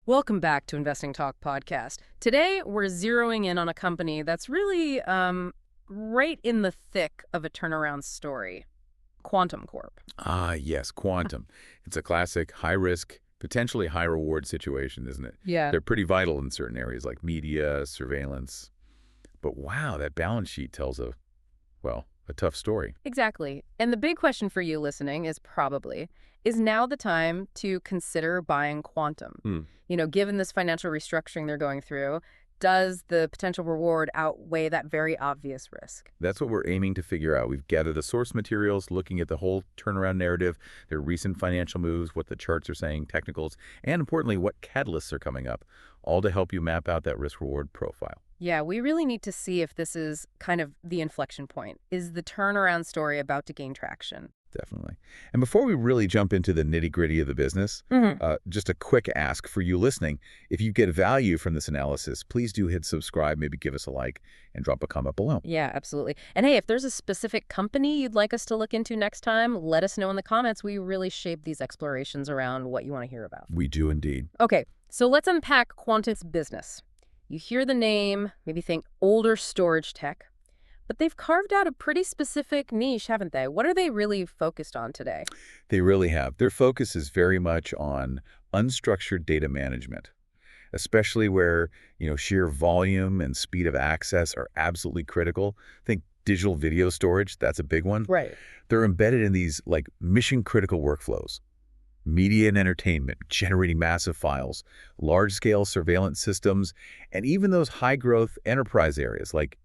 Welcome back to Investing Talk podcast. Today, we're zeroing in on a company that's really right in the thick of a turnaround story, Quantum Corp. Ah, yes, quantum. It's a classic high-risk, potentially high-reward situation, isn't it? Yeah. They're pretty vital in certain areas like media, surveillance. But wow, that balance sheet tells a tough story. Exactly. And the big question for you listening is now the time to consider buying Quantum? Hmm. Given this financial restructuring they're going through, does the potential reward outweigh that very obvious risk? That's what we're aiming to figure out. We've gathered the source materials, looking at the whole turnaround narrative, their recent financial moves, what the charts are saying, technicals, and importantly, what catalysts are coming up, all to help you map out that risk-reward profile. Yeah, we really need to see if this is kind of the inflection point. Is the turnaround story about to gain traction? Definitely. And before we really jump into the nitty-gritty of the business, just a quick ask for you listening. If you get value from this analysis, please do hit subscribe, maybe give us a like, and drop a comment below. Yeah, absolutely. And hey, if there's a specific company you'd like us to look into next time, let us know in the comments. We really shape these explorations around what you want to hear about. We do indeed. Okay, so let's unpack Quantum's business. You hear the name, maybe think older storage tech. But they've carved out a pretty specific niche, haven't they? What are they really focused on today? They really have. Their focus is very much on unstructured data management, especially where, sheer volume and speed of access are absolutely critical. Think digital video storage, that's a big one. Right. They're embedded in these mission-critical workflows. Media and entertainment, generating massive files, large-scale surveillance systems, and even those high-growth enterprise areas like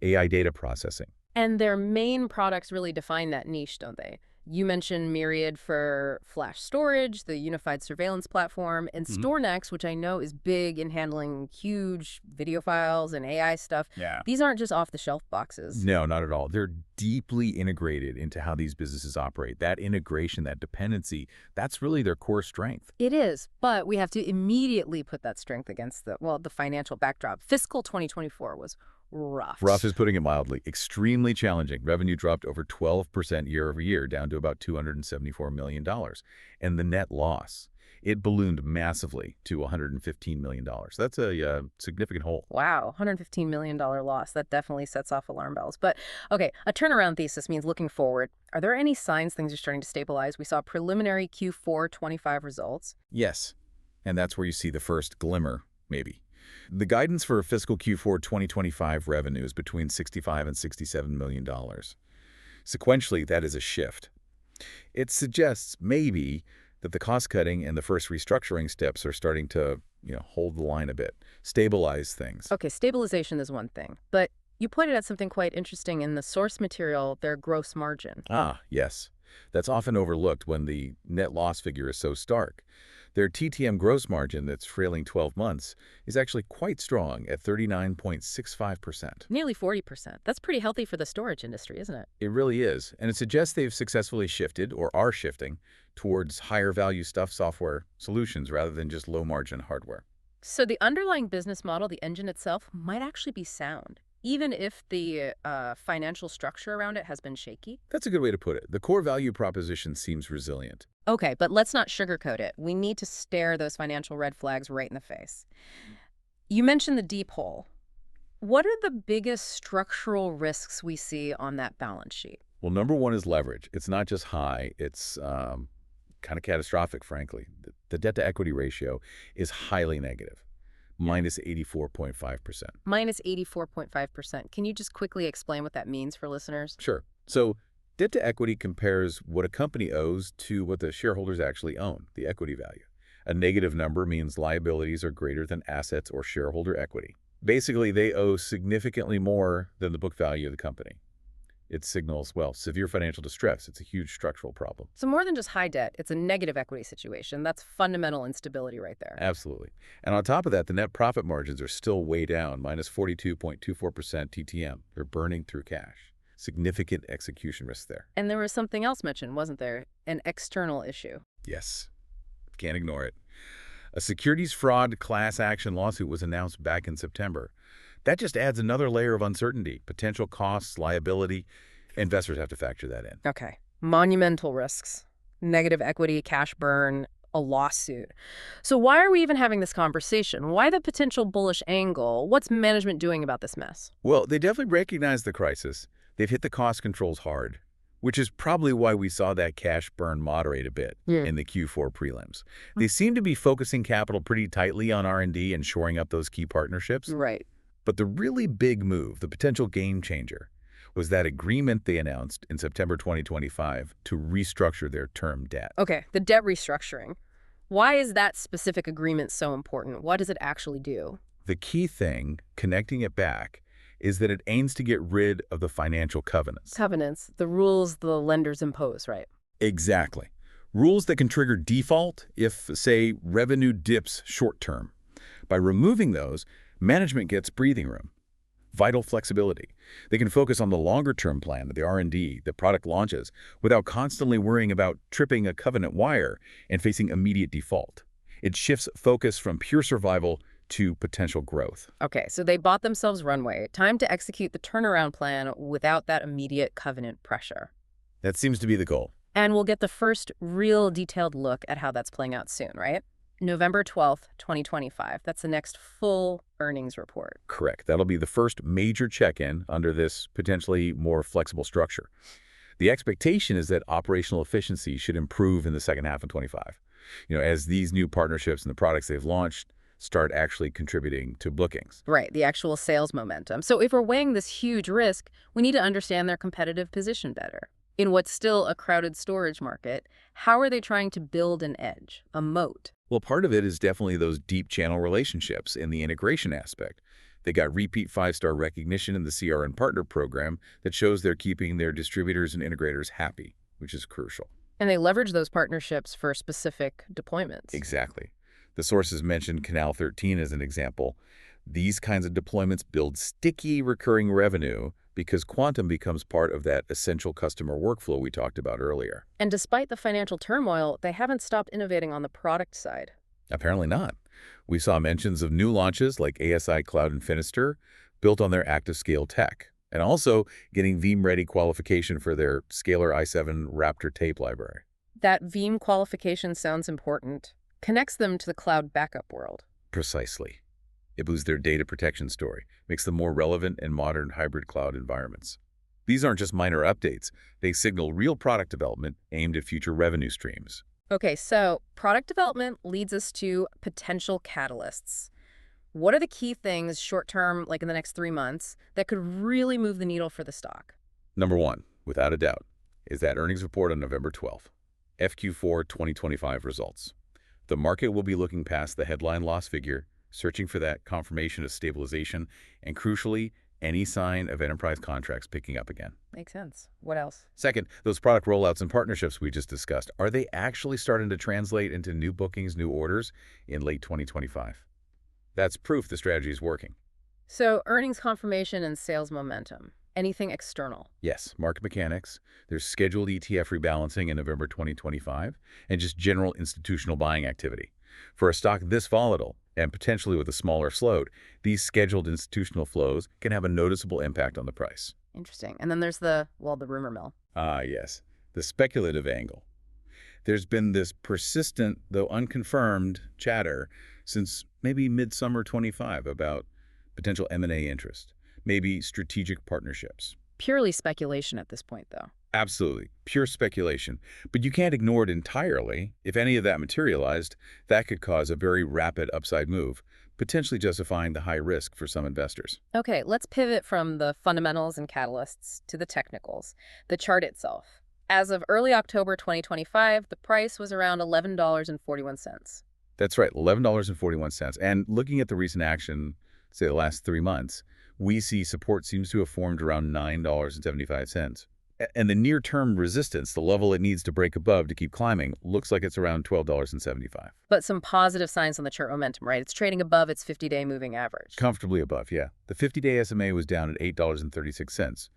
AI data processing. And their main products really define that niche, don't they? You mentioned Myriad for flash storage, the unified surveillance platform, and StoreNext, which I know is big in handling huge video files and AI stuff. Yeah. These aren't just off-the-shelf boxes. No, not at all. They're deeply integrated into how these businesses operate. That integration, that dependency, that's really their core strength. It is, but we have to immediately put that strength against the financial backdrop. Fiscal 2024 was rough. Rough is putting it mildly. Extremely challenging. Revenue dropped over 12% year over year, down to about $274 million. And the net loss, it ballooned massively to $115 million. That's a significant hole. Wow, $115 million loss. That definitely sets off alarm bells. But okay, a turnaround thesis means looking forward. Are there any signs things are starting to stabilize? We saw preliminary Q4 25 results. Yes, and that's where you see the first glimmer, maybe. The guidance for fiscal Q4 2025 revenue is between $65 and $67 million. Sequentially, that is a shift. It suggests maybe that the cost-cutting and the first restructuring steps are starting to, hold the line a bit, stabilize things. Okay, stabilization is one thing, but you pointed out something quite interesting in the source material, their gross margin. Ah, yes. That's often overlooked when the net loss figure is so stark. Their TTM gross margin that's trailing 12 months is actually quite strong at 39.65%. Nearly 40%. That's pretty healthy for the storage industry, isn't it? It really is, and it suggests they've successfully shifted, or are shifting, towards higher value software solutions rather than just low margin hardware. So the underlying business model, the engine itself, might actually be sound, even if the financial structure around it has been shaky? That's a good way to put it. The core value proposition seems resilient. Okay, but let's not sugarcoat it. We need to stare those financial red flags right in the face. You mentioned the deep hole. What are the biggest structural risks we see on that balance sheet? Well, number one is leverage. It's not just high, it's kind of catastrophic, frankly. The debt-to-equity ratio is highly negative. Minus 84.5%. Minus 84.5%. Can you just quickly explain what that means for listeners? Sure. So debt to equity compares what a company owes to what the shareholders actually own, the equity value. A negative number means liabilities are greater than assets or shareholder equity. Basically, they owe significantly more than the book value of the company. It signals, severe financial distress. It's a huge structural problem. So more than just high debt, it's a negative equity situation. That's fundamental instability right there. Absolutely. And on top of that, the net profit margins are still way down, minus 42.24% TTM. They're burning through cash. Significant execution risk there. And there was something else mentioned, wasn't there? An external issue. Yes. Can't ignore it. A securities fraud class action lawsuit was announced back in September. That just adds another layer of uncertainty, potential costs, liability. Investors have to factor that in. Okay. Monumental risks. Negative equity, cash burn, a lawsuit. So why are we even having this conversation? Why the potential bullish angle? What's management doing about this mess? Well, they definitely recognize the crisis. They've hit the cost controls hard, which is probably why we saw that cash burn moderate a bit in the Q4 prelims. They seem to be focusing capital pretty tightly on R&D and shoring up those key partnerships. Right. But the really big move, the potential game changer, was that agreement they announced in September 2025 to restructure their term debt. Okay, the debt restructuring. Why is that specific agreement so important? What does it actually do? The key thing, connecting it back, is that it aims to get rid of the financial covenants. Covenants, the rules the lenders impose, right? Exactly. Rules that can trigger default if, say, revenue dips short term. By removing those, management gets breathing room, vital flexibility. They can focus on the longer-term plan, the R&D, the product launches, without constantly worrying about tripping a covenant wire and facing immediate default. It shifts focus from pure survival to potential growth. Okay, so they bought themselves runway. Time to execute the turnaround plan without that immediate covenant pressure. That seems to be the goal. And we'll get the first real detailed look at how that's playing out soon, right? November 12th, 2025. That's the next full earnings report. Correct. That'll be the first major check-in under this potentially more flexible structure. The expectation is that operational efficiency should improve in the second half of 25. As these new partnerships and the products they've launched start actually contributing to bookings. Right, the actual sales momentum. So if we're weighing this huge risk, we need to understand their competitive position better. In what's still a crowded storage market, how are they trying to build an edge, a moat? Well, part of it is definitely those deep channel relationships and the integration aspect. They got repeat 5-star recognition in the CRN Partner Program that shows they're keeping their distributors and integrators happy, which is crucial. And they leverage those partnerships for specific deployments. Exactly. The sources mentioned Canal 13 as an example. These kinds of deployments build sticky recurring revenue because quantum becomes part of that essential customer workflow we talked about earlier. And despite the financial turmoil, they haven't stopped innovating on the product side. Apparently not. We saw mentions of new launches like ASI Cloud and Finister, built on their ActiveScale tech, and also getting Veeam-ready qualification for their Scalar i7 Raptor tape library. That Veeam qualification sounds important. Connects them to the cloud backup world. Precisely. It boosts their data protection story, makes them more relevant in modern hybrid cloud environments. These aren't just minor updates. They signal real product development aimed at future revenue streams. Okay, so product development leads us to potential catalysts. What are the key things short-term, like in the next 3 months, that could really move the needle for the stock? Number one, without a doubt, is that earnings report on November 12th, FQ4 2025 results. The market will be looking past the headline loss figure, searching for that confirmation of stabilization, and crucially, any sign of enterprise contracts picking up again. Makes sense. What else? Second, those product rollouts and partnerships we just discussed, are they actually starting to translate into new bookings, new orders in late 2025? That's proof the strategy is working. So earnings confirmation and sales momentum. Anything external? Yes, market mechanics. There's scheduled ETF rebalancing in November 2025, and just general institutional buying activity. For a stock this volatile, and potentially with a smaller float, these scheduled institutional flows can have a noticeable impact on the price. Interesting. And then there's the rumor mill. Ah, yes, the speculative angle. There's been this persistent, though unconfirmed, chatter since maybe midsummer 25 about potential M&A interest, maybe strategic partnerships. Purely speculation at this point, though. Absolutely. Pure speculation. But you can't ignore it entirely. If any of that materialized, that could cause a very rapid upside move, potentially justifying the high risk for some investors. Okay, let's pivot from the fundamentals and catalysts to the technicals, the chart itself. As of early October 2025, the price was around $11.41. That's right, $11.41. And looking at the recent action, say the last 3 months, we see support seems to have formed around $9.75. And the near-term resistance, the level it needs to break above to keep climbing, looks like it's around $12.75. But some positive signs on the chart momentum, right? It's trading above its 50-day moving average. Comfortably above, yeah. The 50-day SMA was down at $8.36.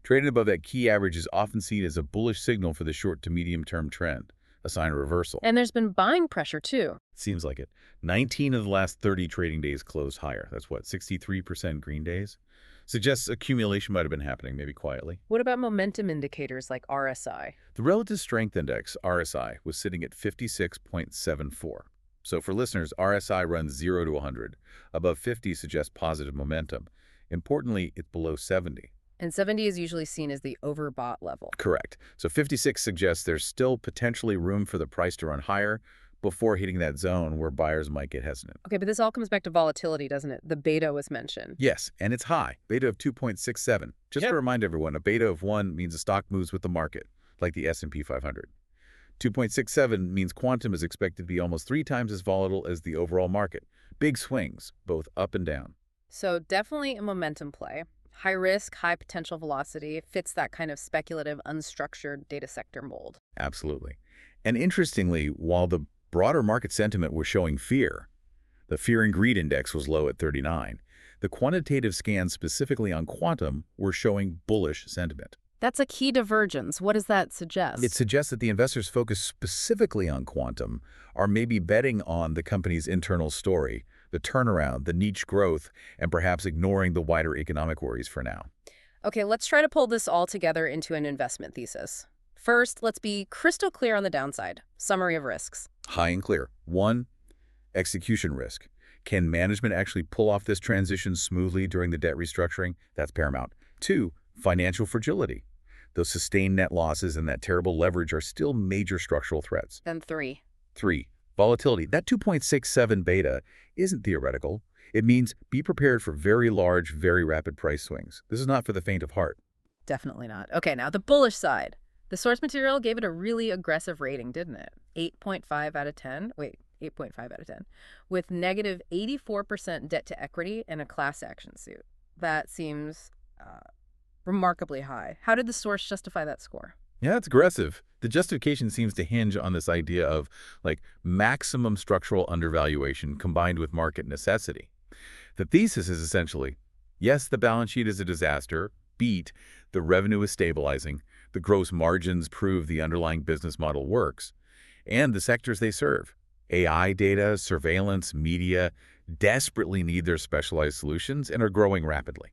Trading above that key average is often seen as a bullish signal for the short to medium-term trend, a sign of reversal. And there's been buying pressure, too. Seems like it. 19 of the last 30 trading days closed higher. That's what, 63% green days? Suggests accumulation might have been happening, maybe quietly. What about momentum indicators like RSI? The Relative Strength Index, RSI, was sitting at 56.74. So for listeners, RSI runs 0 to 100. Above 50 suggests positive momentum. Importantly, it's below 70. And 70 is usually seen as the overbought level. Correct. So 56 suggests there's still potentially room for the price to run higher before hitting that zone where buyers might get hesitant. Okay, but this all comes back to volatility, doesn't it? The beta was mentioned. Yes, and it's high, beta of 2.67. Just to remind everyone, a beta of 1 means a stock moves with the market, like the S&P 500. 2.67 means quantum is expected to be almost 3 times as volatile as the overall market. Big swings, both up and down. So definitely a momentum play. High risk, high potential velocity. Fits that kind of speculative, unstructured data sector mold. Absolutely. And interestingly, while the broader market sentiment was showing fear, the Fear and Greed Index was low at 39. The quantitative scans specifically on quantum were showing bullish sentiment. That's a key divergence. What does that suggest? It suggests that the investors focused specifically on quantum are maybe betting on the company's internal story, the turnaround, the niche growth, and perhaps ignoring the wider economic worries for now. Okay, let's try to pull this all together into an investment thesis. First, let's be crystal clear on the downside. Summary of risks. High and clear. 1, execution risk. Can management actually pull off this transition smoothly during the debt restructuring? That's paramount. 2, financial fragility. Those sustained net losses and that terrible leverage are still major structural threats. Then 3. 3, volatility. That 2.67 beta isn't theoretical. It means be prepared for very large, very rapid price swings. This is not for the faint of heart. Definitely not. Okay, now the bullish side. The source material gave it a really aggressive rating, didn't it? 8.5 out of 10. Wait, 8.5 out of 10. With negative 84% debt to equity and a class action suit. That seems remarkably high. How did the source justify that score? Yeah, it's aggressive. The justification seems to hinge on this idea of maximum structural undervaluation combined with market necessity. The thesis is essentially, yes, the balance sheet is a disaster, beat, the revenue is stabilizing, the gross margins prove the underlying business model works, and the sectors they serve, AI data, surveillance, media, desperately need their specialized solutions and are growing rapidly.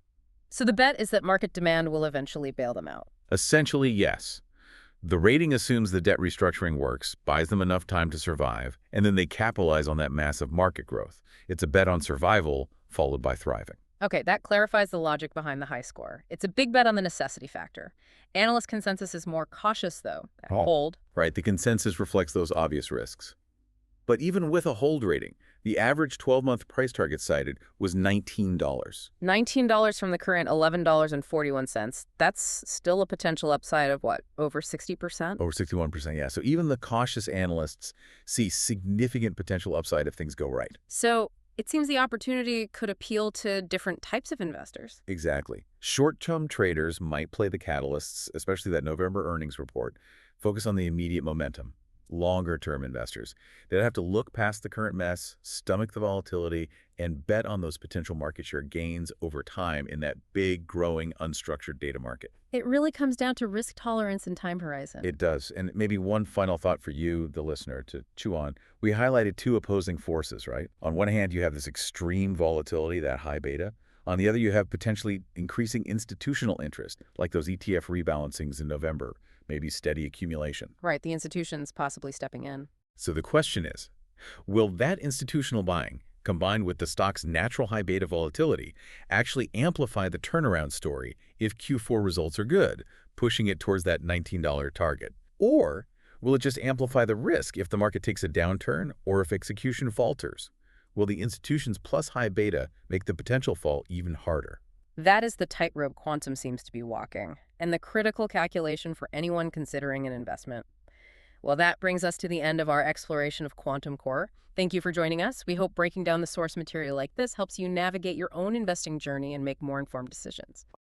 So the bet is that market demand will eventually bail them out. Essentially, yes. The rating assumes the debt restructuring works, buys them enough time to survive, and then they capitalize on that massive market growth. It's a bet on survival, followed by thriving. Okay, that clarifies the logic behind the high score. It's a big bet on the necessity factor. Analyst consensus is more cautious, though. Hold. Right, the consensus reflects those obvious risks. But even with a hold rating, the average 12-month price target cited was $19. $19 from the current $11.41. That's still a potential upside of what, over 60%? Over 61%, yeah. So even the cautious analysts see significant potential upside if things go right. So it seems the opportunity could appeal to different types of investors. Exactly. Short-term traders might play the catalysts, especially that November earnings report, focus on the immediate momentum. Longer-term investors, they'd have to look past the current mess, stomach the volatility, and bet on those potential market share gains over time in that big, growing, unstructured data market. It really comes down to risk tolerance and time horizon. It does. And maybe one final thought for you, the listener, to chew on. We highlighted 2 opposing forces, right? On one hand, you have this extreme volatility, that high beta. On the other, you have potentially increasing institutional interest, like those ETF rebalancings in November. Maybe steady accumulation. Right, the institutions possibly stepping in. So the question is, will that institutional buying, combined with the stock's natural high beta volatility, actually amplify the turnaround story if Q4 results are good, pushing it towards that $19 target? Or will it just amplify the risk if the market takes a downturn or if execution falters? Will the institutions plus high beta make the potential fall even harder? That is the tightrope quantum seems to be walking, and the critical calculation for anyone considering an investment. Well, that brings us to the end of our exploration of Quantum Core. Thank you for joining us. We hope breaking down the source material like this helps you navigate your own investing journey and make more informed decisions.